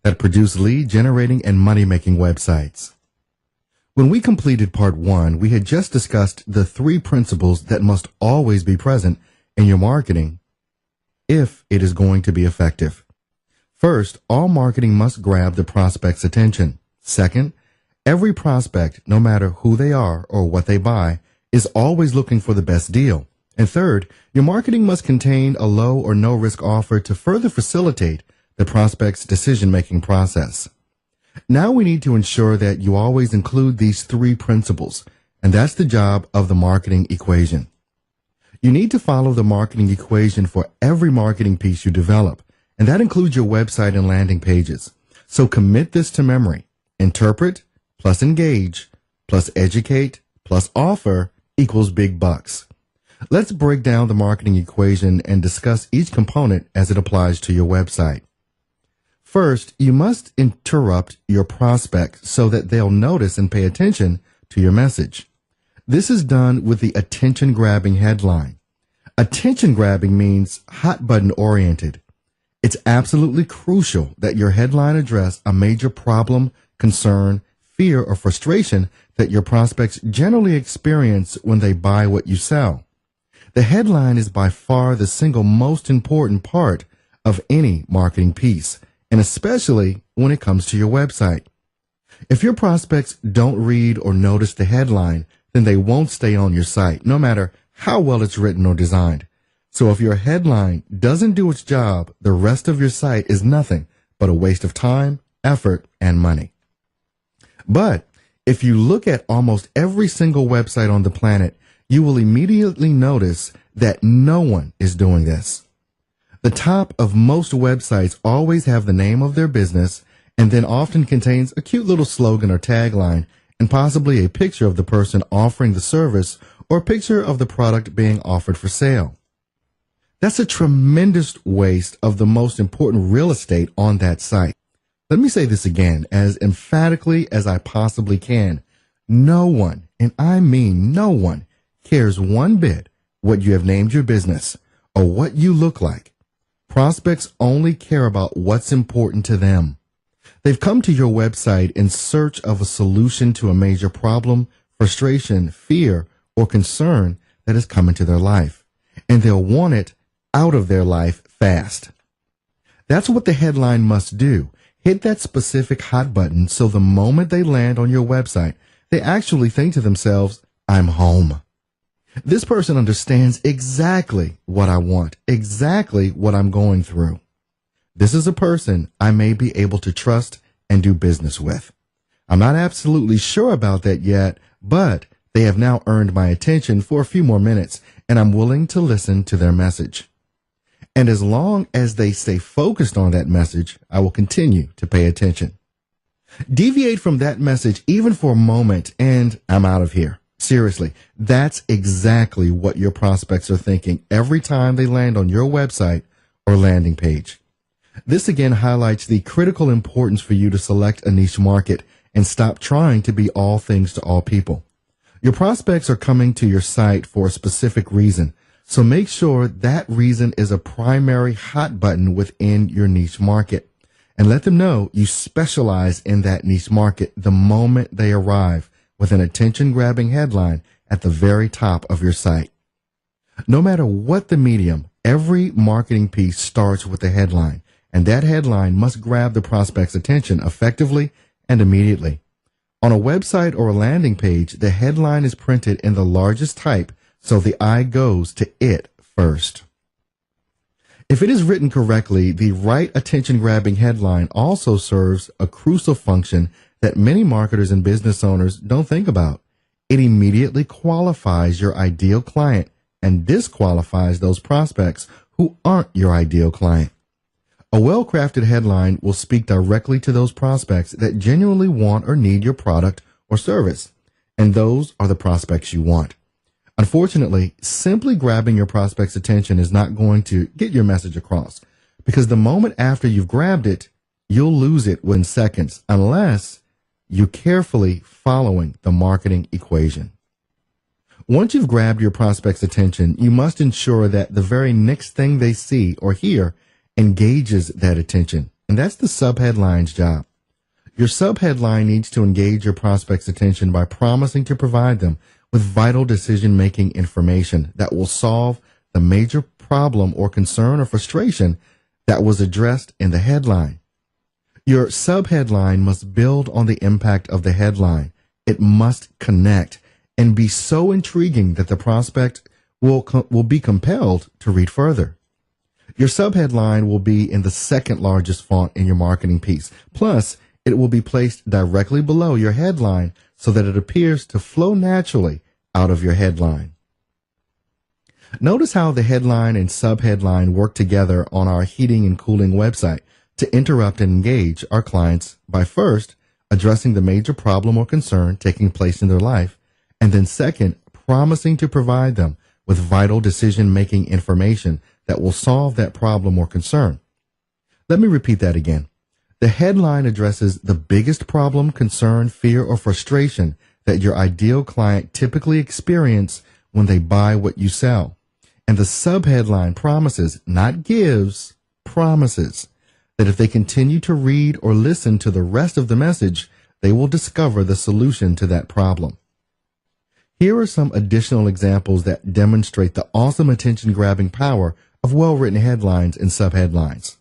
that produce lead-generating and money-making websites. When we completed part 1, we had just discussed the 3 principles that must always be present in your marketing if it is going to be effective. First, all marketing must grab the prospect's attention. Second, every prospect, no matter who they are or what they buy, is always looking for the best deal. And third, your marketing must contain a low or no risk offer to further facilitate the prospect's decision-making process. Now we need to ensure that you always include these 3 principles, and that's the job of the marketing equation. You need to follow the marketing equation for every marketing piece you develop, and that includes your website and landing pages. So commit this to memory. Interpret plus engage plus educate plus offer equals big bucks. Let's break down the marketing equation and discuss each component as it applies to your website. First, you must interrupt your prospect so that they'll notice and pay attention to your message. This is done with the attention-grabbing headline. Attention-grabbing means hot button oriented. It's absolutely crucial that your headline address a major problem, concern, fear, or frustration that your prospects generally experience when they buy what you sell. The headline is by far the single most important part of any marketing piece, and especially when it comes to your website. If your prospects don't read or notice the headline, then they won't stay on your site, no matter how well it's written or designed. So if your headline doesn't do its job, the rest of your site is nothing but a waste of time, effort, and money. But if you look at almost every single website on the planet, you will immediately notice that no one is doing this. The top of most websites always have the name of their business and then often contains a cute little slogan or tagline and possibly a picture of the person offering the service or a picture of the product being offered for sale. That's a tremendous waste of the most important real estate on that site. Let me say this again as emphatically as I possibly can. No one, and I mean no one, cares one bit what you have named your business or what you look like. Prospects only care about what's important to them. They've come to your website in search of a solution to a major problem, frustration, fear, or concern that has come into their life, and they'll want it out of their life fast. That's what the headline must do. Hit that specific hot button so the moment they land on your website, they actually think to themselves, I'm home. This person understands exactly what I want, exactly what I'm going through. This is a person I may be able to trust and do business with. I'm not absolutely sure about that yet, but they have now earned my attention for a few more minutes, and I'm willing to listen to their message. And as long as they stay focused on that message, I will continue to pay attention. Deviate from that message even for a moment, and I'm out of here. Seriously, that's exactly what your prospects are thinking every time they land on your website or landing page. This again highlights the critical importance for you to select a niche market and stop trying to be all things to all people. Your prospects are coming to your site for a specific reason, so make sure that reason is a primary hot button within your niche market, and let them know you specialize in that niche market the moment they arrive with an attention-grabbing headline at the very top of your site. No matter what the medium, every marketing piece starts with a headline, and that headline must grab the prospect's attention effectively and immediately. On a website or a landing page, the headline is printed in the largest type so the eye goes to it first. If it is written correctly, the right attention-grabbing headline also serves a crucial function that many marketers and business owners don't think about. It immediately qualifies your ideal client and disqualifies those prospects who aren't your ideal client. A well-crafted headline will speak directly to those prospects that genuinely want or need your product or service, and those are the prospects you want. Unfortunately, simply grabbing your prospect's attention is not going to get your message across, because the moment after you've grabbed it, you'll lose it within seconds unless you're carefully following the marketing equation. Once you've grabbed your prospect's attention, you must ensure that the very next thing they see or hear engages that attention. and that's the subheadline's job. Your subheadline needs to engage your prospect's attention by promising to provide them with vital decision-making information that will solve the major problem or concern or frustration that was addressed in the headline. Your subheadline must build on the impact of the headline. It must connect and be so intriguing that the prospect will be compelled to read further. Your subheadline will be in the second largest font in your marketing piece. Plus, it will be placed directly below your headline so that it appears to flow naturally out of your headline. Notice how the headline and subheadline work together on our heating and cooling website to interrupt and engage our clients by first addressing the major problem or concern taking place in their life, and then second, promising to provide them with vital decision-making information that will solve that problem or concern. Let me repeat that again. The headline addresses the biggest problem, concern, fear, or frustration that your ideal client typically experience when they buy what you sell. And the subheadline promises, not gives, promises that if they continue to read or listen to the rest of the message, they will discover the solution to that problem. Here are some additional examples that demonstrate the awesome attention-grabbing power of well-written headlines and subheadlines.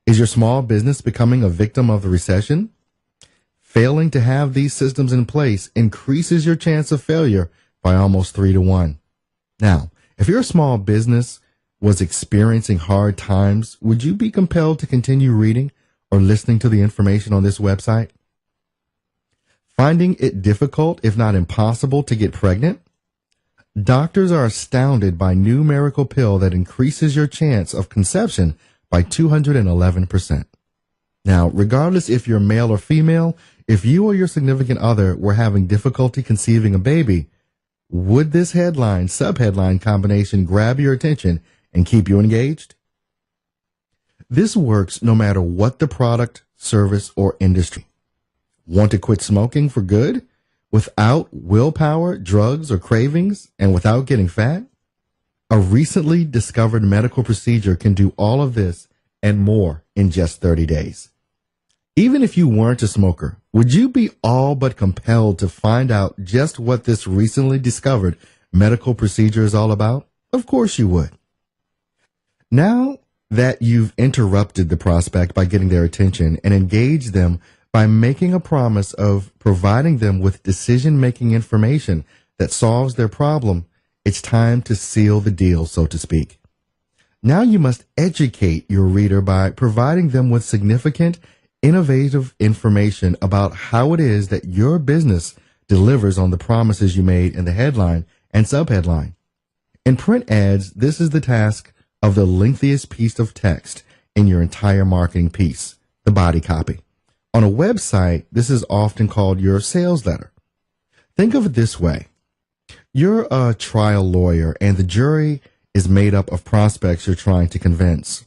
Is your small business becoming a victim of the recession? Failing to have these systems in place increases your chance of failure by almost 3 to 1. Now, if your small business was experiencing hard times, would you be compelled to continue reading or listening to the information on this website? Finding it difficult, if not impossible, to get pregnant? Doctors are astounded by new miracle pill that increases your chance of conception by 211%. Now, regardless if you're male or female, if you or your significant other were having difficulty conceiving a baby, would this headline, subheadline combination grab your attention and keep you engaged? This works no matter what the product, service, or industry. Want to quit smoking for good without willpower, drugs, or cravings, and without getting fat? A recently discovered medical procedure can do all of this and more in just 30 days. Even if you weren't a smoker, would you be all but compelled to find out just what this recently discovered medical procedure is all about? Of course you would. Now that you've interrupted the prospect by getting their attention and engaged them by making a promise of providing them with decision-making information that solves their problem, it's time to seal the deal, so to speak. Now you must educate your reader by providing them with significant, innovative information about how it is that your business delivers on the promises you made in the headline and subheadline. In print ads, this is the task of the lengthiest piece of text in your entire marketing piece, the body copy. On a website, this is often called your sales letter. Think of it this way. You're a trial lawyer and the jury is made up of prospects you're trying to convince.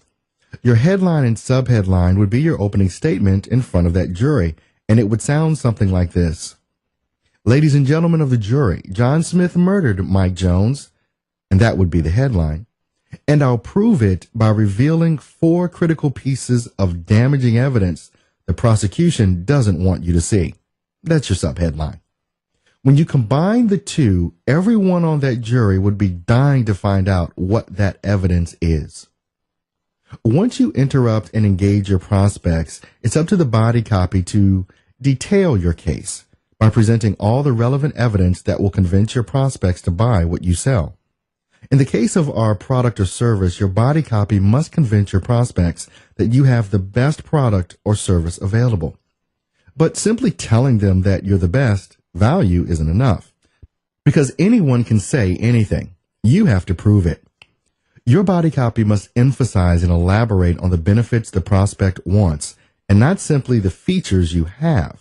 Your headline and subheadline would be your opening statement in front of that jury, and it would sound something like this. Ladies and gentlemen of the jury, John Smith murdered Mike Jones, and that would be the headline. And I'll prove it by revealing 4 critical pieces of damaging evidence the prosecution doesn't want you to see. That's your subheadline. When you combine the two, everyone on that jury would be dying to find out what that evidence is. Once you interrupt and engage your prospects, it's up to the body copy to detail your case by presenting all the relevant evidence that will convince your prospects to buy what you sell. In the case of our product or service, your body copy must convince your prospects that you have the best product or service available. But simply telling them that you're the best value isn't enough, because anyone can say anything. You have to prove it. Your body copy must emphasize and elaborate on the benefits the prospect wants, and not simply the features you have.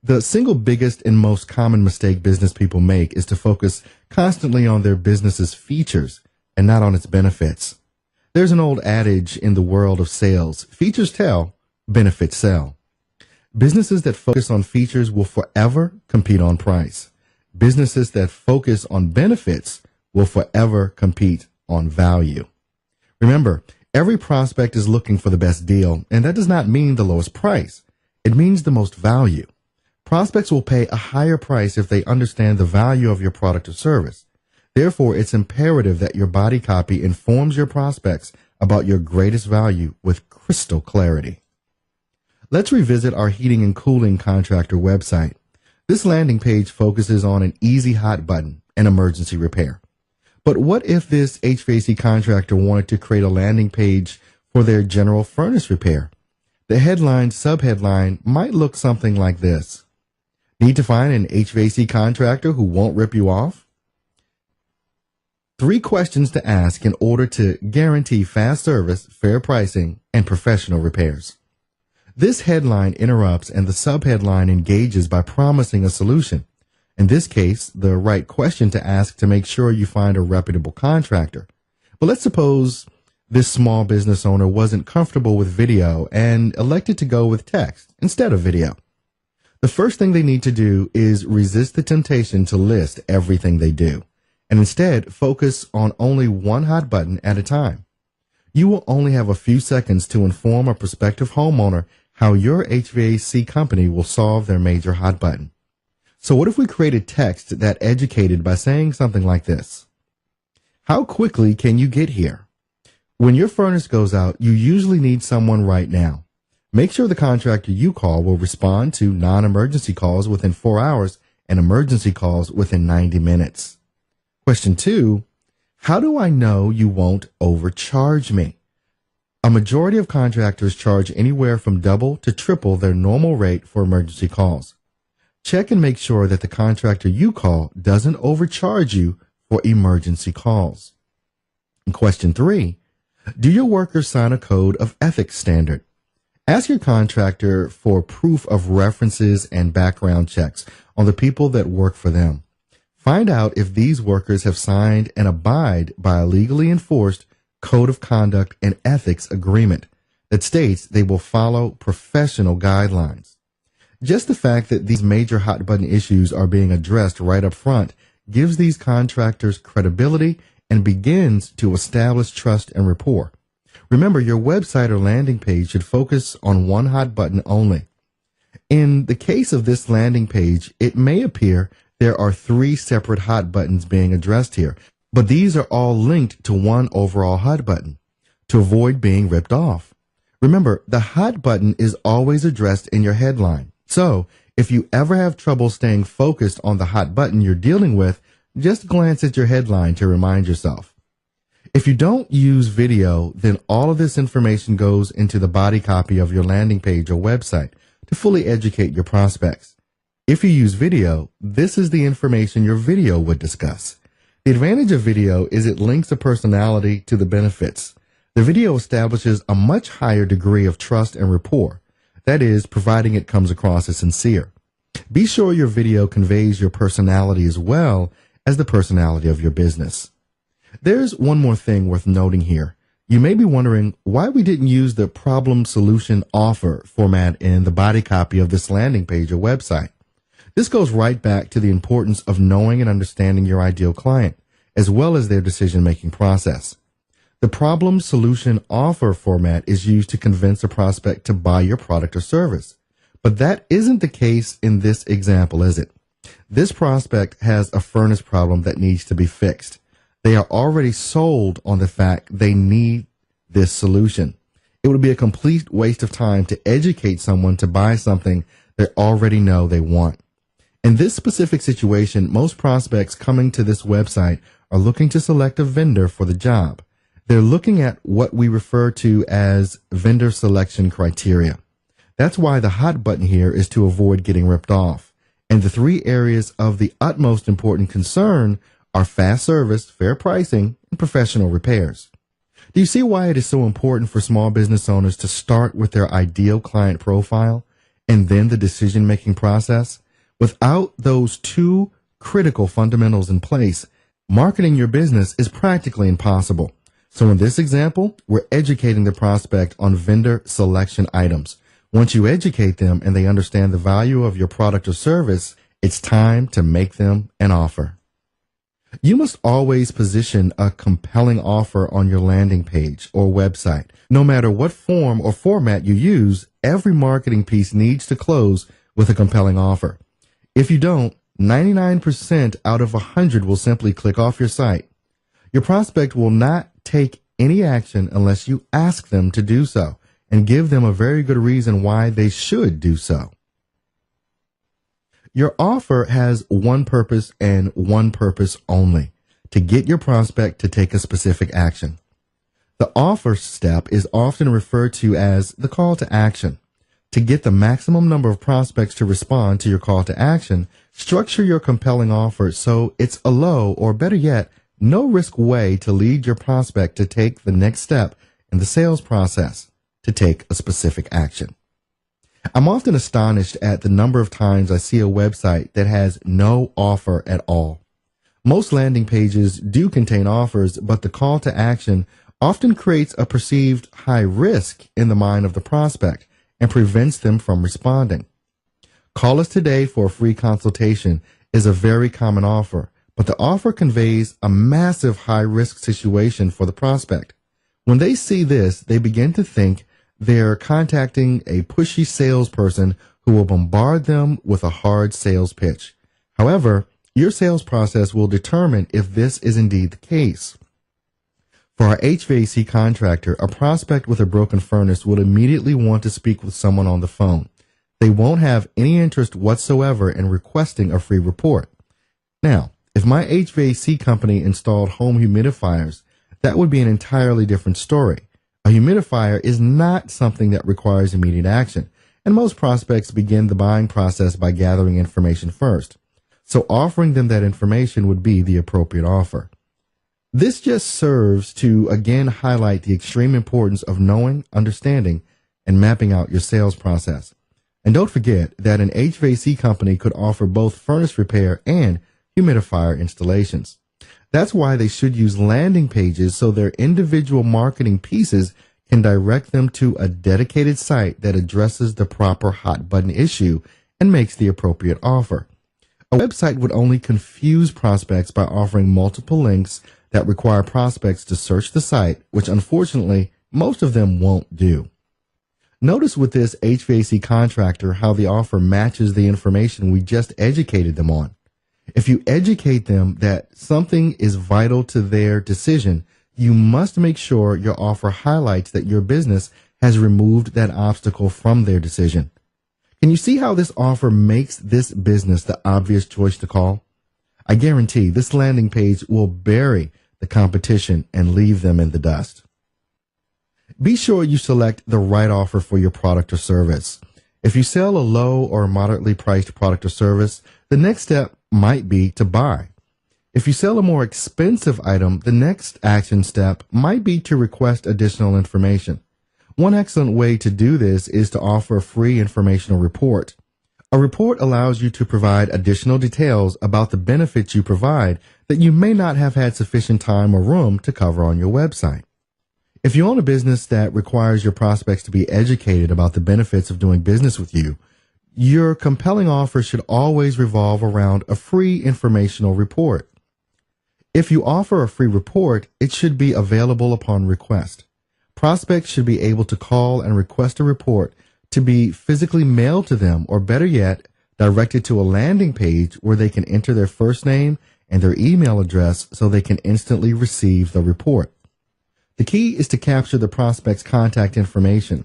The single biggest and most common mistake business people make is to focus constantly on their business's features and not on its benefits. There's an old adage in the world of sales: features tell, benefits sell. Businesses that focus on features will forever compete on price. Businesses that focus on benefits will forever compete on value. Remember, Every prospect is looking for the best deal, and that does not mean the lowest price. It means the most value. Prospects will pay a higher price if they understand the value of your product or service. Therefore, it's imperative that your body copy informs your prospects about your greatest value with crystal clarity. Let's revisit our heating and cooling contractor website. This landing page focuses on an easy hot button and emergency repair. But what if this HVAC contractor wanted to create a landing page for their general furnace repair? The headline, subheadline might look something like this. Need to find an HVAC contractor who won't rip you off? 3 questions to ask in order to guarantee fast service, fair pricing, and professional repairs. This headline interrupts and the subheadline engages by promising a solution. In this case, the right question to ask to make sure you find a reputable contractor. But let's suppose this small business owner wasn't comfortable with video and elected to go with text instead of video. The first thing they need to do is resist the temptation to list everything they do, and instead focus on only one hot button at a time. You will only have a few seconds to inform a prospective homeowner how your HVAC company will solve their major hot button. So what if we created text that educated by saying something like this? How quickly can you get here? When your furnace goes out, you usually need someone right now. Make sure the contractor you call will respond to non-emergency calls within 4 hours and emergency calls within 90 minutes. Question 2, how do I know you won't overcharge me? A majority of contractors charge anywhere from double to triple their normal rate for emergency calls. Check and make sure that the contractor you call doesn't overcharge you for emergency calls. And question 3, do your workers sign a code of ethics standard? Ask your contractor for proof of references and background checks on the people that work for them. Find out if these workers have signed and abide by a legally enforced code of conduct and ethics agreement that states they will follow professional guidelines. Just the fact that these major hot button issues are being addressed right up front gives these contractors credibility and begins to establish trust and rapport. Remember, your website or landing page should focus on one hot button only. In the case of this landing page, it may appear there are 3 separate hot buttons being addressed here, but these are all linked to one overall hot button to avoid being ripped off. Remember, the hot button is always addressed in your headline. So, if you ever have trouble staying focused on the hot button you're dealing with, just glance at your headline to remind yourself. If you don't use video, then all of this information goes into the body copy of your landing page or website to fully educate your prospects. If you use video, this is the information your video would discuss. The advantage of video is it links a personality to the benefits. The video establishes a much higher degree of trust and rapport. That is, providing it comes across as sincere. Be sure your video conveys your personality as well as the personality of your business. There's one more thing worth noting here. You may be wondering why we didn't use the problem solution offer format in the body copy of this landing page or website. This goes right back to the importance of knowing and understanding your ideal client, as well as their decision-making process. The problem solution offer format is used to convince a prospect to buy your product or service. But that isn't the case in this example, is it? This prospect has a furnace problem that needs to be fixed. They are already sold on the fact they need this solution. It would be a complete waste of time to educate someone to buy something they already know they want. In this specific situation, most prospects coming to this website are looking to select a vendor for the job. They're looking at what we refer to as vendor selection criteria. That's why the hot button here is to avoid getting ripped off. And the 3 areas of the utmost important concern are fast service, fair pricing, and professional repairs. Do you see why it is so important for small business owners to start with their ideal client profile and then the decision-making process? Without those 2 critical fundamentals in place, marketing your business is practically impossible. So in this example, we're educating the prospect on vendor selection items. Once you educate them and they understand the value of your product or service, it's time to make them an offer. You must always position a compelling offer on your landing page or website. No matter what form or format you use, every marketing piece needs to close with a compelling offer. If you don't, 99% out of 100 will simply click off your site. Your prospect will not take any action unless you ask them to do so and give them a very good reason why they should do so. Your offer has one purpose and one purpose only: to get your prospect to take a specific action. The offer step is often referred to as the call to action. To get the maximum number of prospects to respond to your call to action, structure your compelling offer so it's a low, or better yet, no risk way to lead your prospect to take the next step in the sales process, to take a specific action. I'm often astonished at the number of times I see a website that has no offer at all. Most landing pages do contain offers, but the call to action often creates a perceived high risk in the mind of the prospect and prevents them from responding. Call us today for a free consultation is a very common offer, but the offer conveys a massive high-risk situation for the prospect. When they see this, they begin to think they're contacting a pushy salesperson who will bombard them with a hard sales pitch. However, your sales process will determine if this is indeed the case. For our HVAC contractor, a prospect with a broken furnace would immediately want to speak with someone on the phone. They won't have any interest whatsoever in requesting a free report. Now, if my HVAC company installed home humidifiers, that would be an entirely different story. A humidifier is not something that requires immediate action, and most prospects begin the buying process by gathering information first. So offering them that information would be the appropriate offer. This just serves to again highlight the extreme importance of knowing, understanding, and mapping out your sales process. And don't forget that an HVAC company could offer both furnace repair and humidifier installations. That's why they should use landing pages so their individual marketing pieces can direct them to a dedicated site that addresses the proper hot button issue and makes the appropriate offer. A website would only confuse prospects by offering multiple links that require prospects to search the site, which unfortunately most of them won't do. Notice with this HVAC contractor how the offer matches the information we just educated them on. If you educate them that something is vital to their decision, you must make sure your offer highlights that your business has removed that obstacle from their decision. Can you see how this offer makes this business the obvious choice to call? I guarantee this landing page will bury the competition and leave them in the dust. Be sure you select the right offer for your product or service. If you sell a low or moderately priced product or service, the next step might be to buy. If you sell a more expensive item, the next action step might be to request additional information. One excellent way to do this is to offer a free informational report. A report allows you to provide additional details about the benefits you provide that you may not have had sufficient time or room to cover on your website. If you own a business that requires your prospects to be educated about the benefits of doing business with you, your compelling offer should always revolve around a free informational report. If you offer a free report, it should be available upon request. Prospects should be able to call and request a report to be physically mailed to them, or better yet, directed to a landing page where they can enter their first name and their email address so they can instantly receive the report. The key is to capture the prospect's contact information.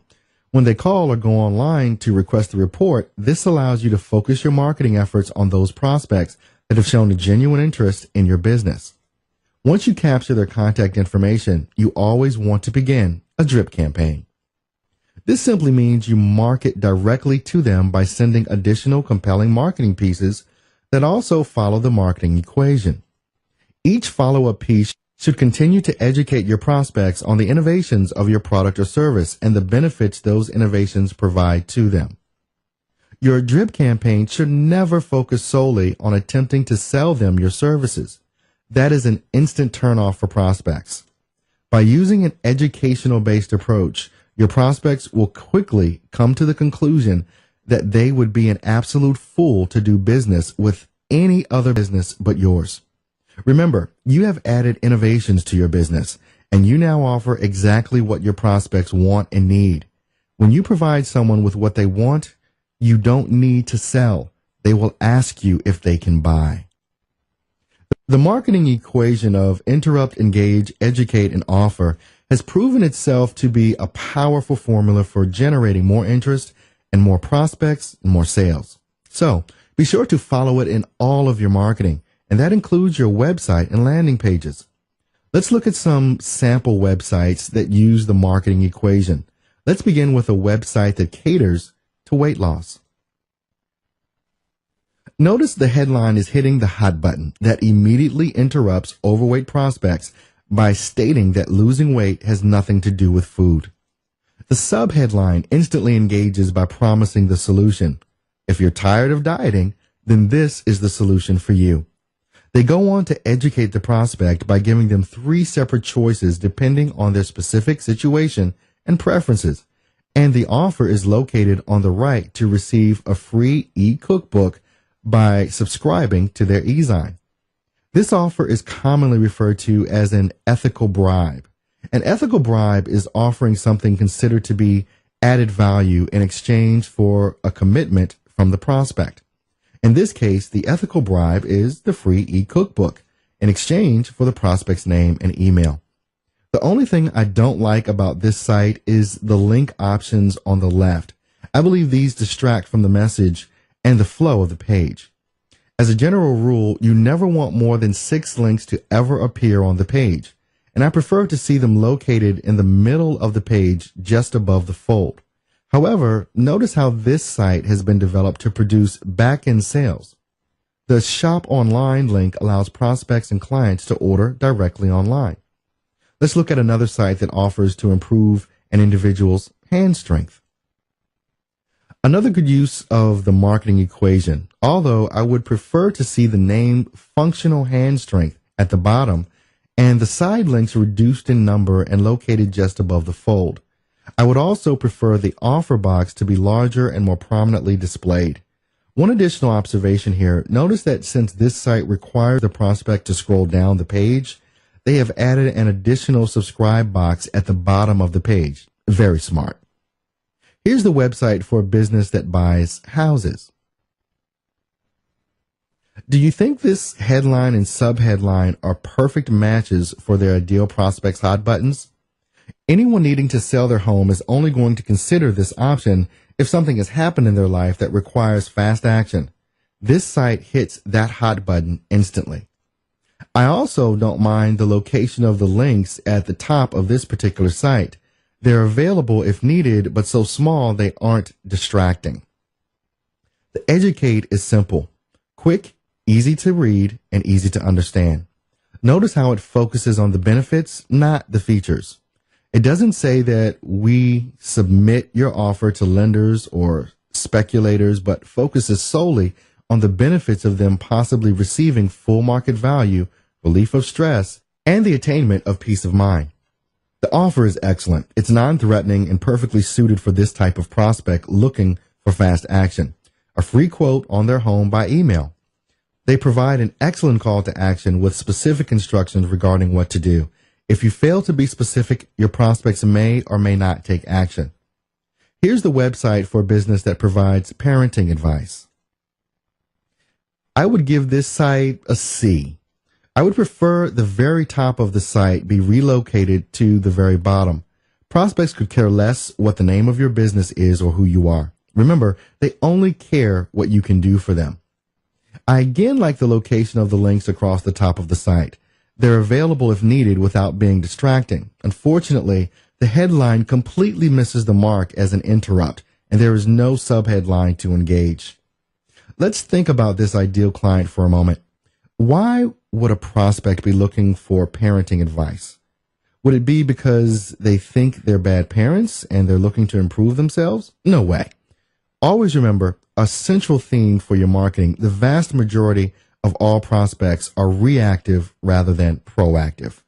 When they call or go online to request the report, this allows you to focus your marketing efforts on those prospects that have shown a genuine interest in your business. Once you capture their contact information, you always want to begin a drip campaign. This simply means you market directly to them by sending additional compelling marketing pieces that also follow the marketing equation. Each follow-up piece should continue to educate your prospects on the innovations of your product or service and the benefits those innovations provide to them. Your drip campaign should never focus solely on attempting to sell them your services. That is an instant turnoff for prospects. By using an educational-based approach, your prospects will quickly come to the conclusion that they would be an absolute fool to do business with any other business but yours. Remember, you have added innovations to your business, and you now offer exactly what your prospects want and need. When you provide someone with what they want, you don't need to sell. They will ask you if they can buy. The marketing equation of interrupt, engage, educate, and offer has proven itself to be a powerful formula for generating more interest and more prospects and more sales. So be sure to follow it in all of your marketing, and that includes your website and landing pages. Let's look at some sample websites that use the marketing equation. Let's begin with a website that caters to weight loss. Notice the headline is hitting the hot button that immediately interrupts overweight prospects by stating that losing weight has nothing to do with food. The subheadline instantly engages by promising the solution. If you're tired of dieting, then this is the solution for you. They go on to educate the prospect by giving them 3 separate choices depending on their specific situation and preferences. And the offer is located on the right to receive a free e-cookbook by subscribing to their e-zine. This offer is commonly referred to as an ethical bribe. An ethical bribe is offering something considered to be added value in exchange for a commitment from the prospect. In this case, the ethical bribe is the free e-cookbook in exchange for the prospect's name and email. The only thing I don't like about this site is the link options on the left. I believe these distract from the message and the flow of the page. As a general rule, you never want more than 6 links to ever appear on the page, and I prefer to see them located in the middle of the page just above the fold. However, notice how this site has been developed to produce back-end sales. The Shop Online link allows prospects and clients to order directly online. Let's look at another site that offers to improve an individual's hand strength. Another good use of the marketing equation, although I would prefer to see the name Functional Hand Strength at the bottom and the side links reduced in number and located just above the fold. I would also prefer the offer box to be larger and more prominently displayed. One additional observation here, notice that since this site requires the prospect to scroll down the page, they have added an additional subscribe box at the bottom of the page. Very smart. Here's the website for a business that buys houses. Do you think this headline and subheadline are perfect matches for their ideal prospects' hot buttons? Anyone needing to sell their home is only going to consider this option if something has happened in their life that requires fast action. This site hits that hot button instantly. I also don't mind the location of the links at the top of this particular site. They're available if needed, but so small they aren't distracting. The educate is simple, quick, easy to read, and easy to understand. Notice how it focuses on the benefits, not the features. It doesn't say that we submit your offer to lenders or speculators, but focuses solely on the benefits of them possibly receiving full market value, relief of stress, and the attainment of peace of mind. The offer is excellent. It's non-threatening and perfectly suited for this type of prospect looking for fast action. A free quote on their home by email. They provide an excellent call to action with specific instructions regarding what to do. If you fail to be specific, your prospects may or may not take action. Here's the website for a business that provides parenting advice. I would give this site a C. I would prefer the very top of the site be relocated to the very bottom. Prospects could care less what the name of your business is or who you are. Remember, they only care what you can do for them. I again like the location of the links across the top of the site. They're available if needed without being distracting. Unfortunately, the headline completely misses the mark as an interrupt, and there is no subheadline to engage. Let's think about this ideal client for a moment. Why would a prospect be looking for parenting advice? Would it be because they think they're bad parents and they're looking to improve themselves? No way. Always remember a central theme for your marketing. The vast majority of all prospects are reactive rather than proactive.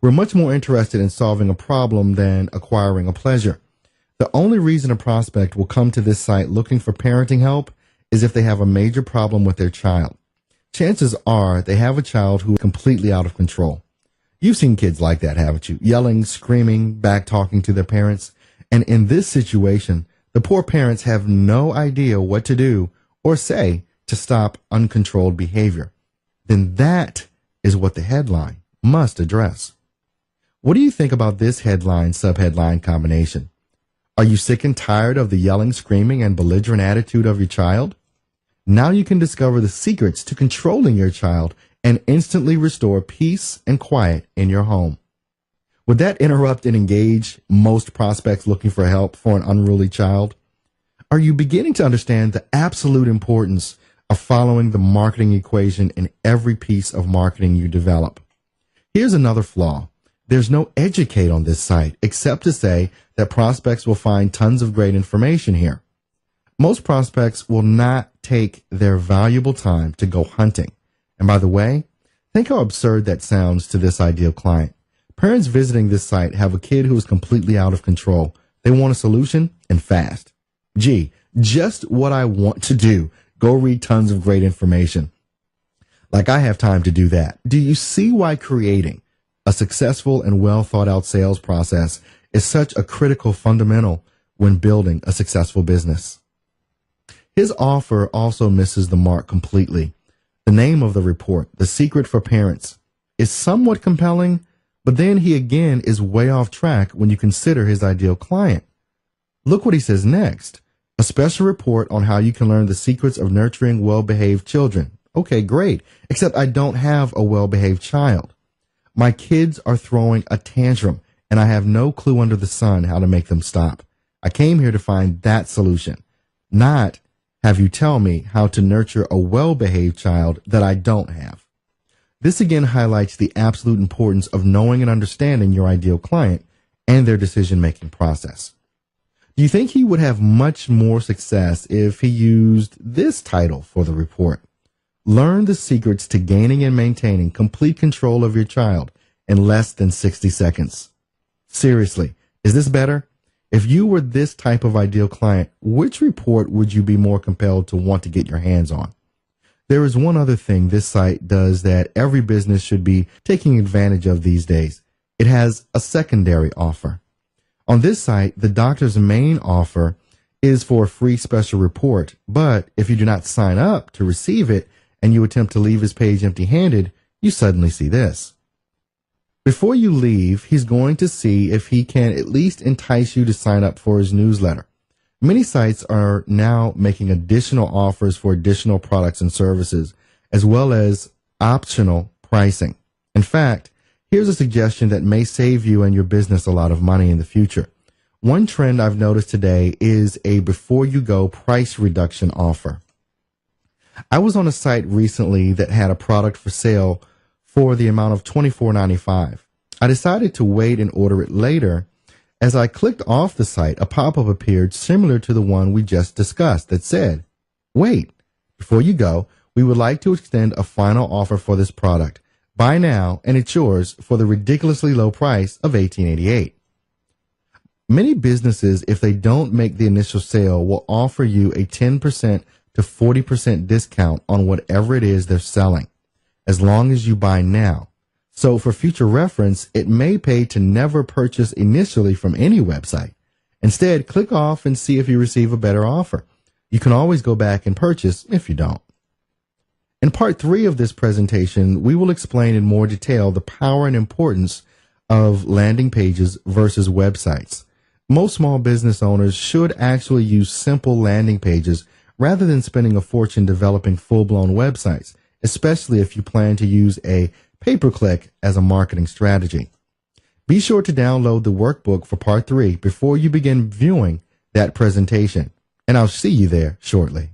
We're much more interested in solving a problem than acquiring a pleasure. The only reason a prospect will come to this site looking for parenting help is if they have a major problem with their child. chances are they have a child who is completely out of control. You've seen kids like that, haven't you? Yelling, screaming, back talking to their parents. And in this situation, the poor parents have no idea what to do or say to stop uncontrolled behavior. Then that is what the headline must address. What do you think about this headline-subheadline combination? Are you sick and tired of the yelling, screaming, and belligerent attitude of your child? Now you can discover the secrets to controlling your child and instantly restore peace and quiet in your home. Would that interrupt and engage most prospects looking for help for an unruly child? Are you beginning to understand the absolute importance of following the marketing equation in every piece of marketing you develop? Here's another flaw. There's no educate on this site except to say that prospects will find tons of great information here. Most prospects will not take their valuable time to go hunting. And by the way, think how absurd that sounds to this ideal client. Parents visiting this site have a kid who is completely out of control. They want a solution and fast. Gee, just what I want to do. Go read tons of great information. Like I have time to do that. Do you see why creating a successful and well thought out sales process is such a critical fundamental when building a successful business? His offer also misses the mark completely. The name of the report, The Secret for Parents, is somewhat compelling, but then he again is way off track when you consider his ideal client. Look what he says next. A special report on how you can learn the secrets of nurturing well-behaved children. Okay, great, except I don't have a well-behaved child. My kids are throwing a tantrum, and I have no clue under the sun how to make them stop. I came here to find that solution, not have you tell me how to nurture a well-behaved child that I don't have. This again highlights the absolute importance of knowing and understanding your ideal client and their decision-making process. Do you think he would have much more success if he used this title for the report? Learn the secrets to gaining and maintaining complete control of your child in less than 60 seconds. Seriously, is this better? If you were this type of ideal client, which report would you be more compelled to want to get your hands on? There is one other thing this site does that every business should be taking advantage of these days. It has a secondary offer. On this site, the doctor's main offer is for a free special report, but if you do not sign up to receive it and you attempt to leave his page empty-handed, you suddenly see this. Before you leave, he's going to see if he can at least entice you to sign up for his newsletter. Many sites are now making additional offers for additional products and services, as well as optional pricing. In fact, here's a suggestion that may save you and your business a lot of money in the future. One trend I've noticed today is a before-you-go price reduction offer. I was on a site recently that had a product for sale for the amount of $24.95. I decided to wait and order it later. As I clicked off the site, a pop-up appeared similar to the one we just discussed that said, "Wait, before you go, we would like to extend a final offer for this product. Buy now and it's yours for the ridiculously low price of $18.88. Many businesses, if they don't make the initial sale, will offer you a 10% to 40% discount on whatever it is they're selling, as long as you buy now. So for future reference, it may pay to never purchase initially from any website. Instead, click off and see if you receive a better offer. You can always go back and purchase if you don't." In part 3 of this presentation, we will explain in more detail the power and importance of landing pages versus websites. Most small business owners should actually use simple landing pages rather than spending a fortune developing full-blown websites, especially if you plan to use a pay-per-click as a marketing strategy. Be sure to download the workbook for part 3 before you begin viewing that presentation, and I'll see you there shortly.